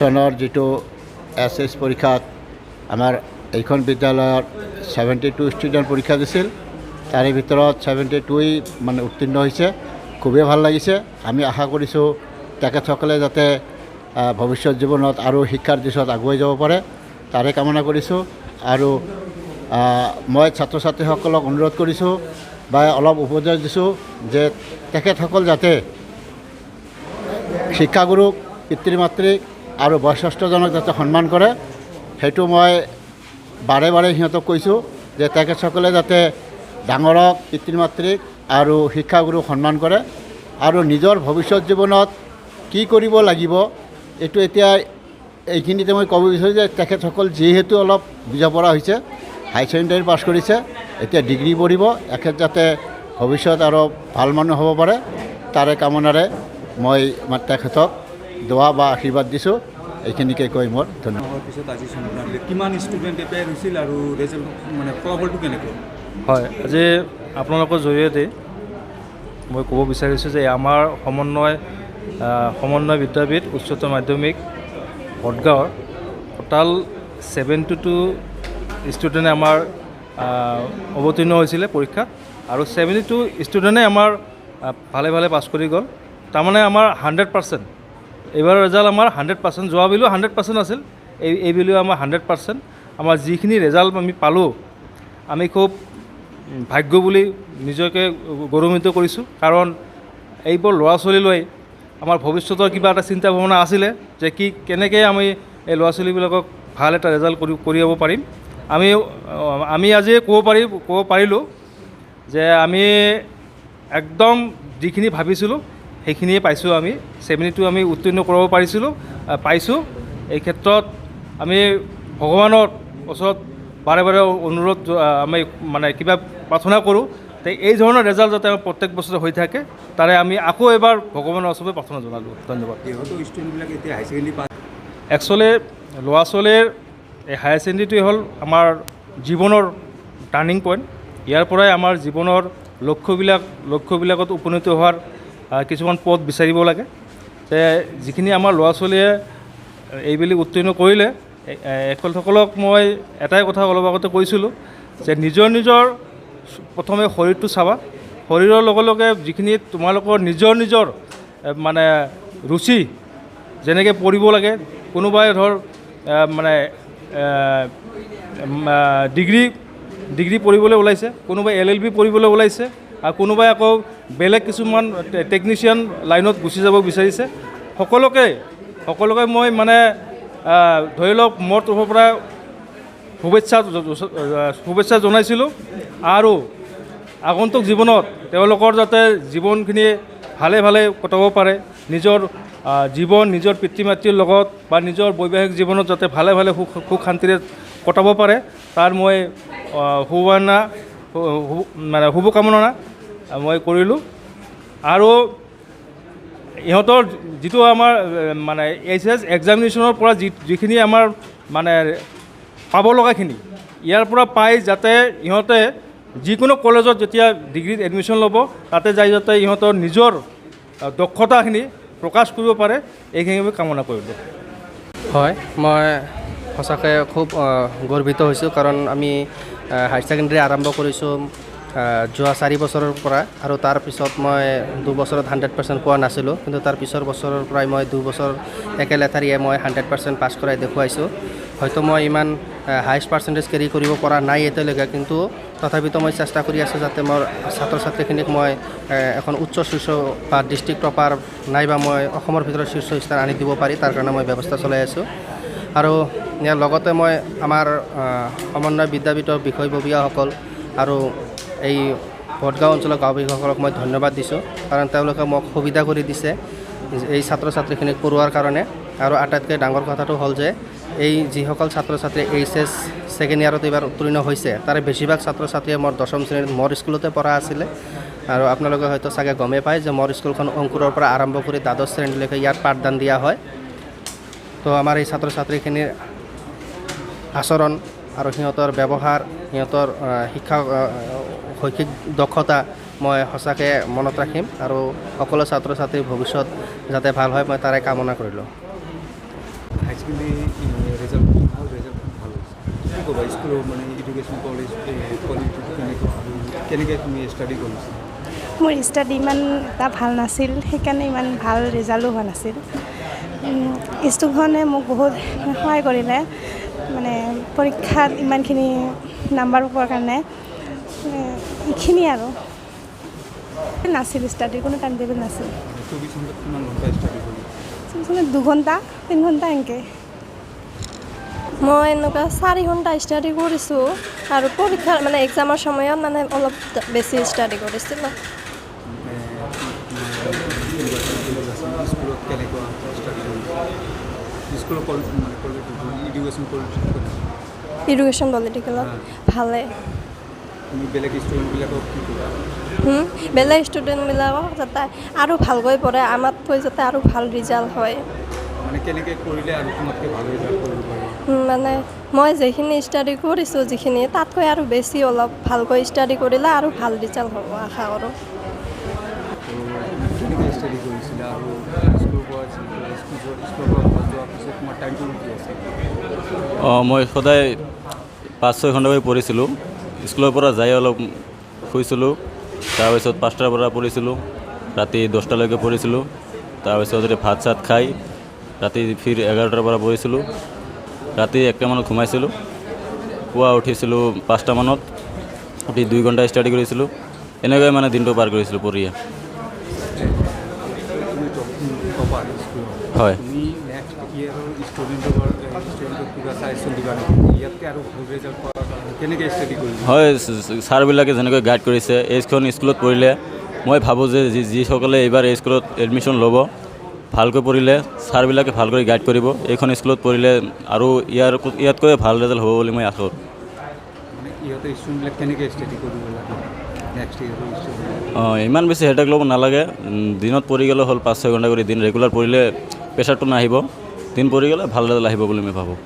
চনৰ যিটো এছ পৰীক্ষাত আমাৰ এইখন বিদ্যালয়ত 72 ষ্টুডেণ্ট পৰীক্ষা দিছিল। তাৰে ভিতৰত 72ই মানে উত্তীৰ্ণ হৈছে। খুবেই ভাল লাগিছে। আমি আশা কৰিছোঁ তেখেতসকলে যাতে ভৱিষ্যত জীৱনত আৰু শিক্ষাৰ দিশত আগুৱাই যাব পাৰে, তাৰে কামনা কৰিছোঁ। আৰু মই ছাত্ৰ ছাত্ৰীসকলক অনুৰোধ কৰিছোঁ বা অলপ উপদেশ দিছোঁ যে তেখেতসকল যাতে শিক্ষাগুৰুক, পিতৃ মাতৃক আৰু বয়োজ্যেষ্ঠজনক যাতে সন্মান কৰে, সেইটো মই বাৰে বাৰে সিহঁতক কৈছোঁ যে তেখেতসকলে যাতে ডাঙৰক, পিতৃ মাতৃক আৰু শিক্ষাগুৰুক সন্মান কৰে আৰু নিজৰ ভৱিষ্যত জীৱনত কি কৰিব লাগিব এইটো এতিয়া এইখিনিতে মই ক'ব বিচাৰোঁ যে তেখেতসকল যিহেতু অলপ বুজা পৰা হৈছে, হাই ছেকেণ্ডেৰী পাছ কৰিছে, এতিয়া ডিগ্ৰী পঢ়িব, এখেত যাতে ভৱিষ্যত আৰু ভাল মানুহ হ'ব পাৰে, তাৰে কামনাৰে মই তেখেতক দোৱা বা আশীৰ্বাদ দিছোঁ। এইখিনিকে কৈ মোৰ ধন্যবাদ। পিছত আজি কিমান ষ্টুডেণ্ট এপ্লাই হৈছিল আৰু ৰিজাল্ট মানে ফলাফলটো কেনেকৈ? হয়, আজি আপোনালোকৰ জৰিয়তে মই ক'ব বিচাৰিছোঁ যে আমাৰ সমন্বয় বিদ্যাপীঠ উচ্চতৰ মাধ্যমিক বটগাঁৱৰ টোটাল 72 ষ্টুডেণ্টে আমাৰ অৱতীৰ্ণ হৈছিলে পৰীক্ষাত, আৰু 72 ষ্টুডেণ্টে আমাৰ ভালে ভালে পাছ কৰি গ'ল। তাৰমানে আমাৰ 100%, এইবাৰৰ ৰেজাল্ট আমাৰ 100%, যোৱা বুলিও 100% আছিল, এই বুলিও আমাৰ 100%। আমাৰ যিখিনি ৰেজাল্ট আমি পালোঁ, আমি খুব ভাগ্য বুলি নিজকে গৌৰৱান্বিত কৰিছোঁ। কাৰণ এইবোৰ ল'ৰা ছোৱালীলৈ আমাৰ ভৱিষ্যতৰ কিবা এটা চিন্তা ভাৱনা আছিলে যে কেনেকৈ আমি এই ল'ৰা ছোৱালীবিলাকক ভাল এটা ৰেজাল্ট কৰি যাব পাৰিম। আমি আজি ক'ব পাৰিলোঁ যে আমি একদম যিখিনি ভাবিছিলোঁ সেইখিনিয়ে পাইছোঁ। আমি 72 আমি উত্তীৰ্ণ কৰাব পাইছোঁ। এই ক্ষেত্ৰত আমি ভগৱানৰ ওচৰত বাৰে বাৰে অনুৰোধ আমি মানে কিবা প্ৰাৰ্থনা কৰোঁ যে এই ধৰণৰ ৰেজাল্ট যাতে আমাৰ প্ৰত্যেক বছৰে হৈ থাকে, তাৰে আমি আকৌ এবাৰ ভগৱানৰ ওচৰত প্ৰাৰ্থনা জনালোঁ। ধন্যবাদ। ষ্টুডেণ্টবিলাক এতিয়া হাই ছেকেণ্ডেৰী পাছ, একচুৱেলি ল'ৰা ছোৱালীৰ এই হায়াৰ ছেকেণ্ডেৰীটোৱে হ'ল আমাৰ জীৱনৰ টাৰ্ণিং পইণ্ট। ইয়াৰ পৰাই আমাৰ জীৱনৰ লক্ষ্যবিলাকত উপনীত হোৱাৰ কিছুমান পথ বিচাৰিব লাগে। যে যিখিনি আমাৰ ল'ৰা ছোৱালীয়ে এইবুলি উত্তীৰ্ণ কৰিলে, এখেতসকলক মই এটাই কথা অলপ আগতে কৈছিলোঁ যে নিজৰ প্ৰথমে শৰীৰটো চাবা। শৰীৰৰ লগে লগে যিখিনি তোমালোকৰ নিজৰ মানে ৰুচি, যেনেকৈ পঢ়িব লাগে, কোনোবাই ধৰ মানে ডিগ্ৰী পঢ়িবলৈ ওলাইছে, কোনোবাই LLB পঢ়িবলৈ ওলাইছে, আৰু কোনোবাই আকৌ বেলেগ কিছুমান টেকনিচিয়ান লাইনত গুচি যাব বিচাৰিছে। সকলোকে মই মানে ধৰি লওক মোৰ তৰফৰ পৰা শুভেচ্ছা জনাইছিলোঁ। আৰু আগন্তুক জীৱনত তেওঁলোকৰ যাতে জীৱনখিনি ভালে ভালে কটাব পাৰে, নিজৰ পিতৃ মাতৃৰ লগত বা নিজৰ বৈবাহিক জীৱনত যাতে ভালে ভালে সুখ শান্তিৰে কটাব পাৰে, তাৰ মই শুভকামনা মই কৰিলোঁ। আৰু ইহঁতৰ যিটো আমাৰ মানে HS এক্সামিনেশ্যনৰ পৰা যিখিনি আমাৰ মানে পাব লগাখিনি, ইয়াৰ পৰা পাই যাতে ইহঁতে যিকোনো কলেজত যেতিয়া ডিগ্ৰীত এডমিশ্যন ল'ব, তাতে যাই যাতে ইহঁতৰ নিজৰ দক্ষতাখিনি প্ৰকাশ কৰিব পাৰে, এইখিনি আমি কামনা কৰিলোঁ। হয়, মই সঁচাকৈ খুব গৰ্বিত হৈছোঁ, কাৰণ আমি হায়াৰ ছেকেণ্ডেৰী আৰম্ভ কৰিছোঁ যোৱা 4 বছৰৰ পৰা, আৰু তাৰপিছত মই 2 বছৰত 100% পোৱা নাছিলোঁ, কিন্তু তাৰ পিছৰ বছৰৰ পৰাই মই 2 বছৰ একে লেঠাৰিয়ে মই 100% পাছ কৰাই দেখুৱাইছোঁ। হয়তো মই ইমান হাইষ্ট পাৰ্চেণ্টেজ কেৰি কৰিব পৰা নাই এতিয়ালৈকে, কিন্তু তথাপিতো মই চেষ্টা কৰি আছোঁ যাতে মোৰ ছাত্ৰ ছাত্ৰীখিনিক মই এখন উচ্চ শীৰ্ষ বা ডিষ্ট্ৰিক্ট টপাৰ নাইবা মই অসমৰ ভিতৰত শীৰ্ষ স্থান আনি দিব পাৰি, তাৰ কাৰণে মই ব্যৱস্থা চলাই আছোঁ। আৰু ইয়াৰ লগতে মই আমাৰ সমন্বয় বিদ্যাপীঠৰ বিষয়ববীয়াসকল আৰু এই বটগাঁও অঞ্চলৰ গাঁওবাসীসকলক মই ধন্যবাদ দিছোঁ, কাৰণ তেওঁলোকে মোক সুবিধা কৰি দিছে এই ছাত্ৰ ছাত্ৰীখিনিক পঢ়োৱাৰ কাৰণে। আৰু আটাইতকৈ ডাঙৰ কথাটো হ'ল যে এই যিসকল ছাত্ৰ ছাত্ৰী HS ছেকেণ্ড ইয়াৰত এইবাৰ উত্তীৰ্ণ হৈছে, তাৰে বেছিভাগ ছাত্ৰ ছাত্ৰীয়ে মোৰ 10ম শ্ৰেণীত মোৰ স্কুলতে পঢ়া আছিলে। আৰু আপোনালোকে হয়তো চাগে গমেই পায় যে মোৰ স্কুলখন অংকুৰৰ পৰা আৰম্ভ কৰি দ্বাদশ শ্ৰেণীলৈকে ইয়াত পাঠদান দিয়া হয়। তো আমাৰ এই ছাত্ৰ ছাত্ৰীখিনিৰ আচৰণ আৰু সিহঁতৰ ব্যৱহাৰ, সিহঁতৰ শৈক্ষিক দক্ষতা মই সঁচাকৈ মনত ৰাখিম, আৰু সকলো ছাত্ৰ ছাত্ৰীৰ ভৱিষ্যত যাতে ভাল হয় মই তাৰে কামনা কৰিলোঁ। বেচিকেলি ৰেজাল্ট ভাল ৰেজাল্ট ভাল হৈছে কি ক'বা স্কুলৰ মানে এডুকেশ্যন কলেজ কোৱালিটিটো কেনেকৈ তুমি ষ্টাডি কৰিছা মোৰ ষ্টাডি ইমান এটা ভাল নাছিল সেইকাৰণে ইমান ভাল ৰিজাল্টো হোৱা নাছিল স্কুলখনে মোক বহুত সহায় কৰিলে মানে পৰীক্ষাত ইমানখিনি নাম্বাৰ পোৱাৰ কাৰণে এইখিনি আৰু নাছিল ষ্টাডিৰ কোনো টাইম টেবুল নাছিল 24 ঘণ্টাত কিমান ঘণ্টা ষ্টাডি কৰিলা 2 ঘণ্টা 3 ঘণ্টা এনেকৈ মই এনেকুৱা 4 ঘণ্টা ষ্টাডি কৰিছোঁ আৰু পৰীক্ষাৰ মানে এক্সামৰ সময়ত মানে অলপ বেছি ষ্টাডি কৰিছিলোঁ স্কুলত কেনেকুৱা ষ্টাডি কৰিছা স্কুলৰ কোৱালিটি মানে কোৱালিটি এডুকেশ্যন কোৱালিটি এডুকেশ্যন পলিটিকেলত ভালে তুমি বেলেগ ষ্টুডেণ্টবিলাকক কি ক'বা বেলেগ ষ্টুডেণ্টবিলাকক যাতে আৰু ভালকৈ পঢ়ে আমাতকৈ যাতে আৰু ভাল ৰিজাল্ট হয় মানে কেনেকৈ কৰিলে আৰু তোমাতকৈ ভাল ৰিজাল্ট কৰিব পাৰি মানে মই যিখিনি ষ্টাডি কৰিছোঁ যিখিনি তাতকৈ আৰু বেছি অলপ ভালকৈ ষ্টাডি কৰিলে আৰু ভাল ৰিজাল্ট হ'ব আশা কৰোঁ কেনেকৈ ষ্টাডি কৰিছিলা আৰু স্কুলৰ পৰা যোৱাৰ পিছত তোমাৰ টাইমটো কি আছে মই সদায় 5-6 ঘণ্টাকৈ পঢ়িছিলোঁ স্কুলৰ পৰা যাই অলপ শুইছিলোঁ তাৰপিছত 5টাৰ পৰা পঢ়িছিলোঁ ৰাতি 10টালৈকে পঢ়িছিলোঁ তাৰপিছত ভাত চাত খাই ৰাতি ফিৰ 11টাৰ পৰা পঢ়িছিলোঁ ৰাতি 1টামানত ঘুমাইছিলোঁ পুৱা উঠিছিলোঁ 5টা মানত উঠি 2 ঘণ্টা ষ্টাডি কৰিছিলোঁ এনেকৈ মানে দিনটো পাৰ কৰিছিলোঁ পঢ়িয়ে টপাৰ স্কুলৰ হয় তুমি নেক্সট ইয়েৰৰ ষ্টুডেণ্টক কিবা ছাজেশ্যন দিবা ইয়াতকৈ আৰু ভাল ৰিজাল্ট কৰাৰ কাৰণে কেনেকৈ ষ্টাডি কৰিবা হয় ছাৰবিলাকে যেনেকৈ গাইড কৰিছে এইখন স্কুলত পঢ়িলে মই ভাবোঁ যে যিসকলে এইবাৰ এই স্কুলত এডমিশ্যন ল'ব ভালকৈ পঢ়িলে ছাৰবিলাকে ভালকৈ গাইড কৰিব এইখন স্কুলত পঢ়িলে আৰু ইয়াতকৈ ভাল ৰিজাল্ট হ'ব বুলি মই আশা কৰোঁ মানে ইহঁতে ষ্টুডেণ্টবিলাক কেনেকৈ ষ্টাডি কৰিব লাগে নেক্সট ইয়েৰৰ ষ্টুডেণ্ট ইমান বেছি হেডেক ল'ব নালাগে দিনত পঢ়ি গ'লে হ'ল 5-6 ঘণ্টা কৰি দিন ৰেগুলাৰ পঢ়িলে প্ৰেছাৰটো নাহিব দিন পঢ়ি গ'লে ভাল ৰিজাল্ট আহিব বুলি মই ভাবোঁ